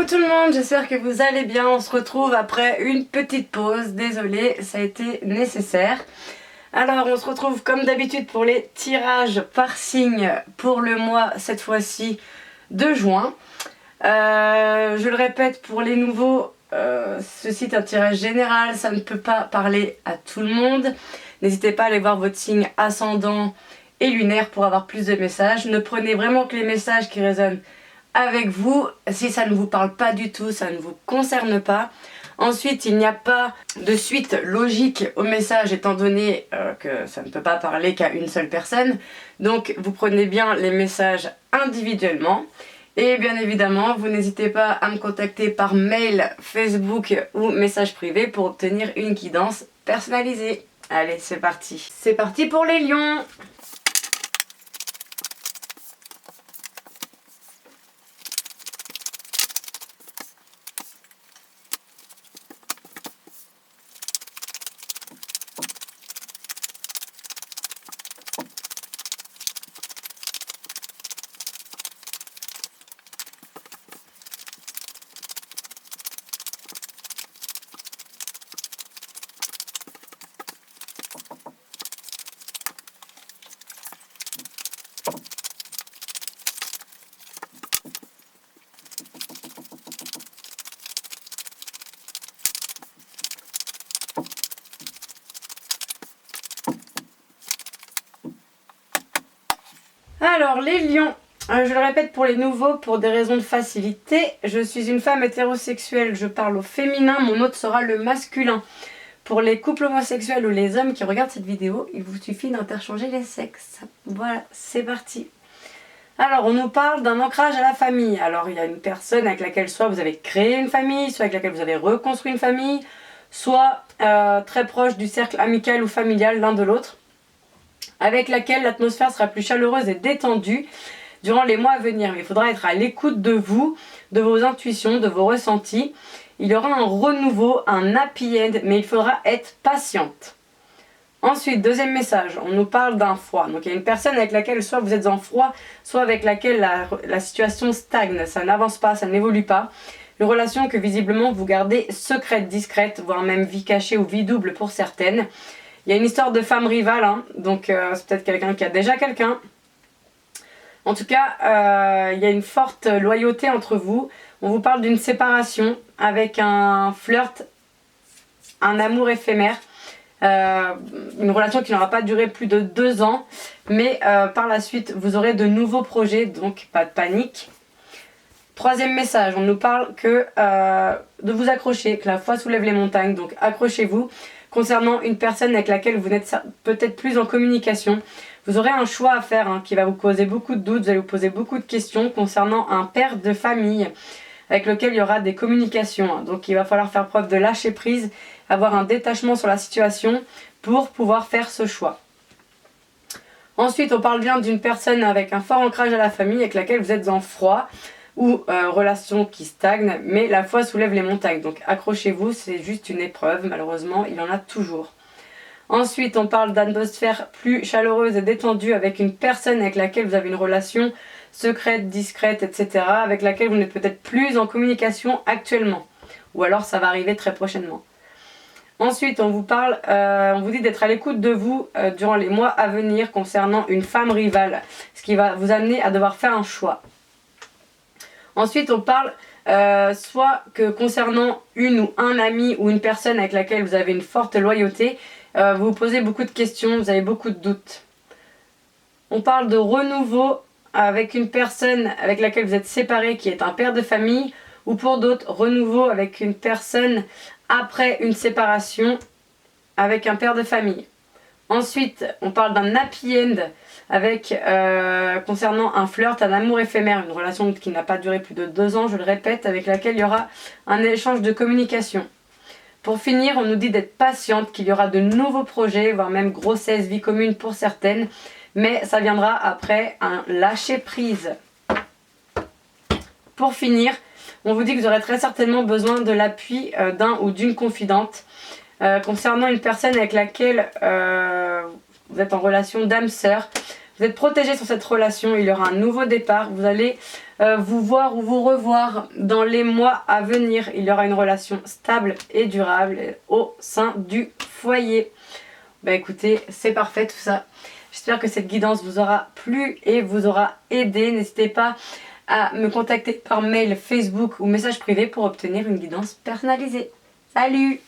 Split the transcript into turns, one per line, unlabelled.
tout le monde, j'espère que vous allez bien. On se retrouve après une petite pause. Désolée, ça a été nécessaire. Alors on se retrouve comme d'habitude pour les tirages par signe pour le mois, cette fois-ci, de juin. Je le répète pour les nouveaux, ceci est un tirage général, ça ne peut pas parler à tout le monde. N'hésitez pas à aller voir votre signe ascendant et lunaire pour avoir plus de messages. Ne prenez vraiment que les messages qui résonnent avec vous. Si ça ne vous parle pas du tout, ça ne vous concerne pas. Ensuite, il n'y a pas de suite logique au message étant donné que ça ne peut pas parler qu'à une seule personne. Donc vous prenez bien les messages individuellement. Et bien évidemment, vous n'hésitez pas à me contacter par mail, Facebook ou message privé pour obtenir une guidance personnalisée. Allez, c'est parti. C'est parti pour les lions. Alors les lions, je le répète pour les nouveaux, pour des raisons de facilité, je suis une femme hétérosexuelle, je parle au féminin, mon hôte sera le masculin. Pour les couples homosexuels ou les hommes qui regardent cette vidéo, il vous suffit d'interchanger les sexes. Voilà, c'est parti. Alors on nous parle d'un ancrage à la famille. Alors il y a une personne avec laquelle soit vous avez créé une famille, soit avec laquelle vous avez reconstruit une famille, soit très proche du cercle amical ou familial l'un de l'autre, avec laquelle l'atmosphère sera plus chaleureuse et détendue durant les mois à venir. Mais il faudra être à l'écoute de vous, de vos intuitions, de vos ressentis. Il y aura un renouveau, un happy end, mais il faudra être patiente. Ensuite, deuxième message, on nous parle d'un froid. Donc il y a une personne avec laquelle soit vous êtes en froid, soit avec laquelle la situation stagne, ça n'avance pas, ça n'évolue pas. Une relation que visiblement vous gardez secrète, discrète, voire même vie cachée ou vie double pour certaines. Il y a une histoire de femme rivale, hein, donc c'est peut-être quelqu'un qui a déjà quelqu'un. En tout cas, il y a une forte loyauté entre vous. On vous parle d'une séparation avec un flirt, un amour éphémère. Une relation qui n'aura pas duré plus de 2 ans. Mais par la suite, vous aurez de nouveaux projets, donc pas de panique. Troisième message, on nous parle de vous accrocher, que la foi soulève les montagnes, donc accrochez-vous. Concernant une personne avec laquelle vous n'êtes peut-être plus en communication, vous aurez un choix à faire qui va vous causer beaucoup de doutes, vous allez vous poser beaucoup de questions concernant un père de famille avec lequel il y aura des communications. Donc il va falloir faire preuve de lâcher prise, avoir un détachement sur la situation pour pouvoir faire ce choix. Ensuite, on parle bien d'une personne avec un fort ancrage à la famille avec laquelle vous êtes en froid, ou relation qui stagne, mais la foi soulève les montagnes. Donc accrochez-vous, c'est juste une épreuve, malheureusement, il y en a toujours. Ensuite, on parle d'atmosphère plus chaleureuse et détendue avec une personne avec laquelle vous avez une relation secrète, discrète, etc., avec laquelle vous n'êtes peut-être plus en communication actuellement. Ou alors ça va arriver très prochainement. Ensuite, on vous dit d'être à l'écoute de vous durant les mois à venir concernant une femme rivale, ce qui va vous amener à devoir faire un choix. Ensuite, on parle soit que concernant une ou un ami ou une personne avec laquelle vous avez une forte loyauté, vous vous posez beaucoup de questions, vous avez beaucoup de doutes. On parle de renouveau avec une personne avec laquelle vous êtes séparés qui est un père de famille, ou pour d'autres, renouveau avec une personne après une séparation avec un père de famille. Ensuite, on parle d'un happy end avec concernant un flirt, un amour éphémère, une relation qui n'a pas duré plus de 2 ans, je le répète, avec laquelle il y aura un échange de communication. Pour finir, on nous dit d'être patiente, qu'il y aura de nouveaux projets, voire même grossesse, vie commune pour certaines, mais ça viendra après un lâcher prise. Pour finir, on vous dit que vous aurez très certainement besoin de l'appui d'un ou d'une confidente concernant une personne avec laquelle vous êtes en relation d'âme sœur. Vous êtes protégé sur cette relation, il y aura un nouveau départ. Vous allez vous voir ou vous revoir dans les mois à venir. Il y aura une relation stable et durable au sein du foyer. Bah écoutez, c'est parfait tout ça. J'espère que cette guidance vous aura plu et vous aura aidé. N'hésitez pas à me contacter par mail, Facebook ou message privé pour obtenir une guidance personnalisée. Salut!